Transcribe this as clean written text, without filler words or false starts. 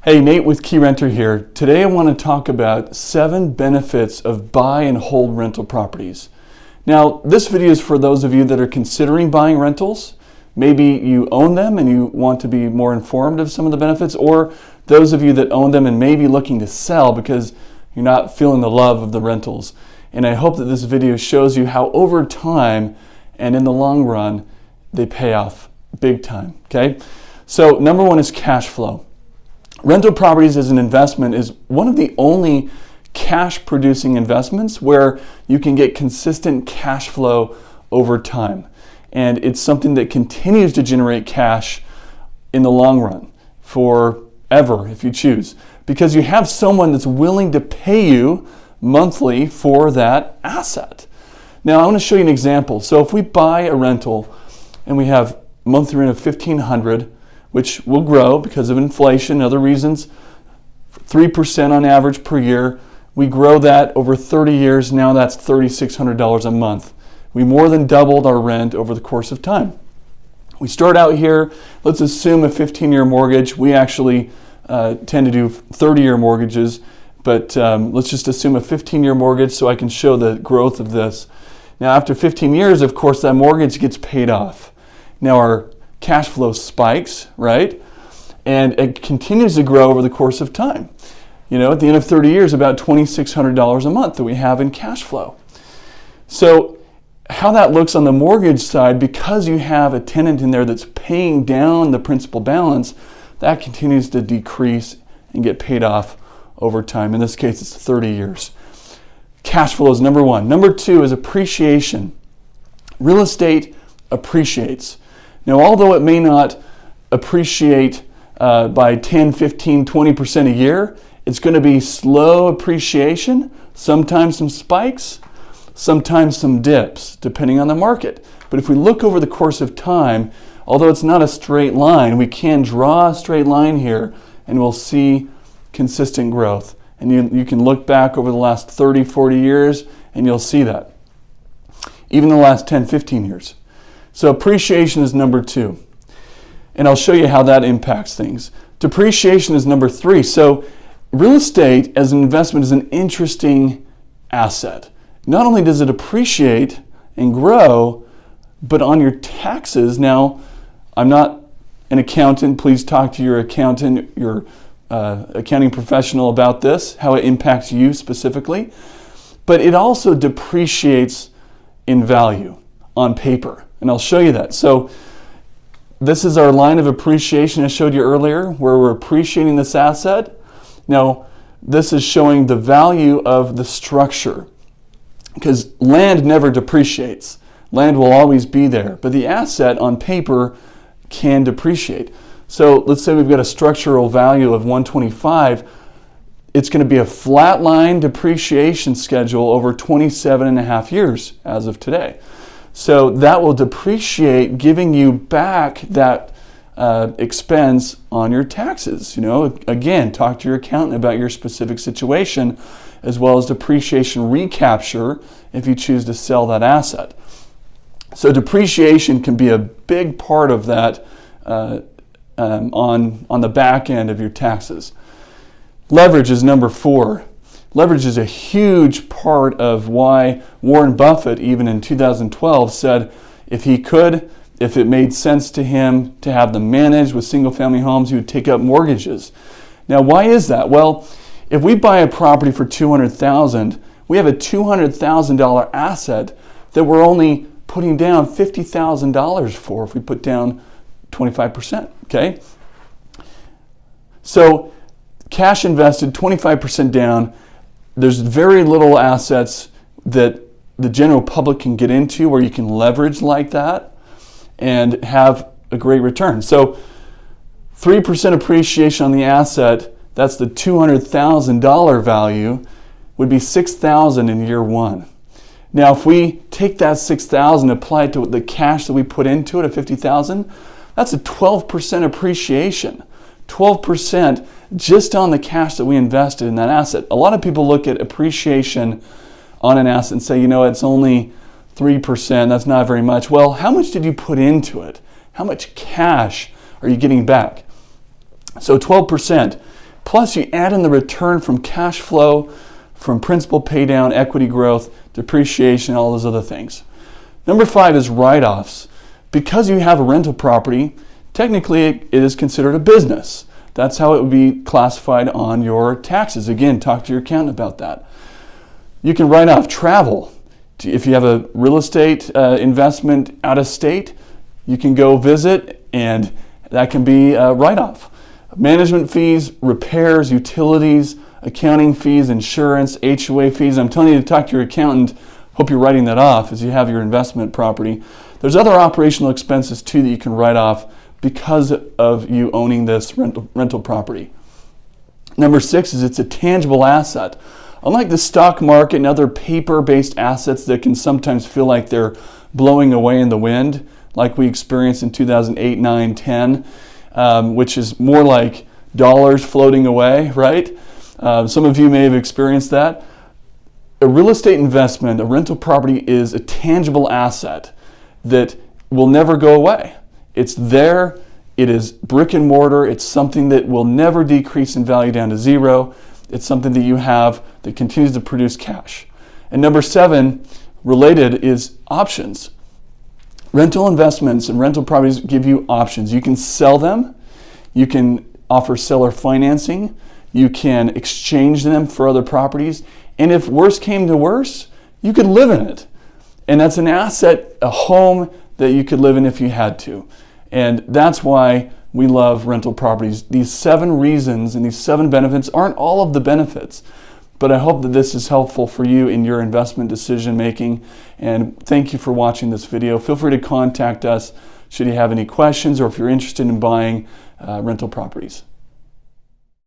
Hey, Nate with Key Renter here. Today I want to talk about 7 benefits of buy and hold rental properties. Now, this video is for those of you that are considering buying rentals. Maybe you own them and you want to be more informed of some of the benefits, or those of you that own them and may be looking to sell because you're not feeling the love of the rentals. And I hope that this video shows you how over time and in the long run, they pay off big time, okay? So number 1 is cash flow. Rental properties as an investment is one of the only cash producing investments where you can get consistent cash flow over time. And it's something that continues to generate cash in the long run, forever if you choose, because you have someone that's willing to pay you monthly for that asset. Now I want to show you an example. So if we buy a rental and we have monthly rent of $1,500, which will grow because of inflation and other reasons, 3% on average per year. We grow that over 30 years. Now that's $3,600 a month. We more than doubled our rent over the course of time. We start out here, let's assume a 15-year mortgage. We actually tend to do 30-year mortgages, but let's just assume a 15-year mortgage so I can show the growth of this. Now after 15 years, of course, that mortgage gets paid off. Now our cash flow spikes, right? And it continues to grow over the course of time. You know, at the end of 30 years, about $2,600 a month that we have in cash flow. So how that looks on the mortgage side, because you have a tenant in there that's paying down the principal balance, that continues to decrease and get paid off over time. In this case, it's 30 years. Cash flow is number 1. Number 2 is appreciation. Real estate appreciates. Now, although it may not appreciate by 10, 15, 20% a year, it's going to be slow appreciation, sometimes some spikes, sometimes some dips, depending on the market. But if we look over the course of time, although it's not a straight line, we can draw a straight line here and we'll see consistent growth. And you can look back over the last 30, 40 years and you'll see that. Even the last 10, 15 years. So appreciation is number 2. And I'll show you how that impacts things. Depreciation is number 3. So real estate as an investment is an interesting asset. Not only does it appreciate and grow, but on your taxes, now I'm not an accountant, please talk to your accountant, your accounting professional about this, how it impacts you specifically, but it also depreciates in value on paper. And I'll show you that. So this is our line of appreciation I showed you earlier, where we're appreciating this asset. Now, this is showing the value of the structure, because land never depreciates. Land will always be there, but the asset on paper can depreciate. So let's say we've got a structural value of 125. It's going to be a flat line depreciation schedule over 27 and a half years as of today. So that will depreciate, giving you back that expense on your taxes. You know, again, talk to your accountant about your specific situation, as well as depreciation recapture if you choose to sell that asset. So depreciation can be a big part of that on the back end of your taxes. Leverage is number 4. Leverage is a huge part of why Warren Buffett, even in 2012, said if it made sense to him to have them managed with single-family homes, he would take up mortgages. Now, why is that? Well, if we buy a property for $200,000, we have a $200,000 asset that we're only putting down $50,000 for if we put down 25%, okay? So cash invested, 25% down. There's very little assets that the general public can get into where you can leverage like that and have a great return. So 3% appreciation on the asset, that's the $200,000 value, would be $6,000 in year 1. Now if we take that $6,000, apply it to the cash that we put into it at $50,000, that's a 12% appreciation. 12% just on the cash that we invested in that asset. A lot of people look at appreciation on an asset and say, you know, it's only 3%, that's not very much. Well, how much did you put into it? How much cash are you getting back? So 12%. Plus, you add in the return from cash flow, from principal pay down, equity growth, depreciation, all those other things. Number 5 is write-offs. Because you have a rental property, technically it is considered a business. That's how it would be classified on your taxes. Again, talk to your accountant about that. You can write off travel. If you have a real estate investment out of state, you can go visit, and that can be a write-off. Management fees, repairs, utilities, accounting fees, insurance, HOA fees. I'm telling you to talk to your accountant. Hope you're writing that off as you have your investment property. There's other operational expenses too that you can write off because of you owning this rental property. Number 6 is it's a tangible asset. Unlike the stock market and other paper-based assets that can sometimes feel like they're blowing away in the wind, like we experienced in 2008, 9, 10, which is more like dollars floating away, right? Some of you may have experienced that. A real estate investment, a rental property, is a tangible asset that will never go away. It's there, it is brick and mortar, it's something that will never decrease in value down to zero. It's something that you have that continues to produce cash. And number 7, related, is options. Rental investments and rental properties give you options. You can sell them, you can offer seller financing, you can exchange them for other properties, and if worse came to worse, you could live in it. And that's an asset, a home that you could live in if you had to. And that's why we love rental properties. These 7 reasons and these 7 benefits aren't all of the benefits, but I hope that this is helpful for you in your investment decision making. And thank you for watching this video. Feel free to contact us should you have any questions or if you're interested in buying rental properties.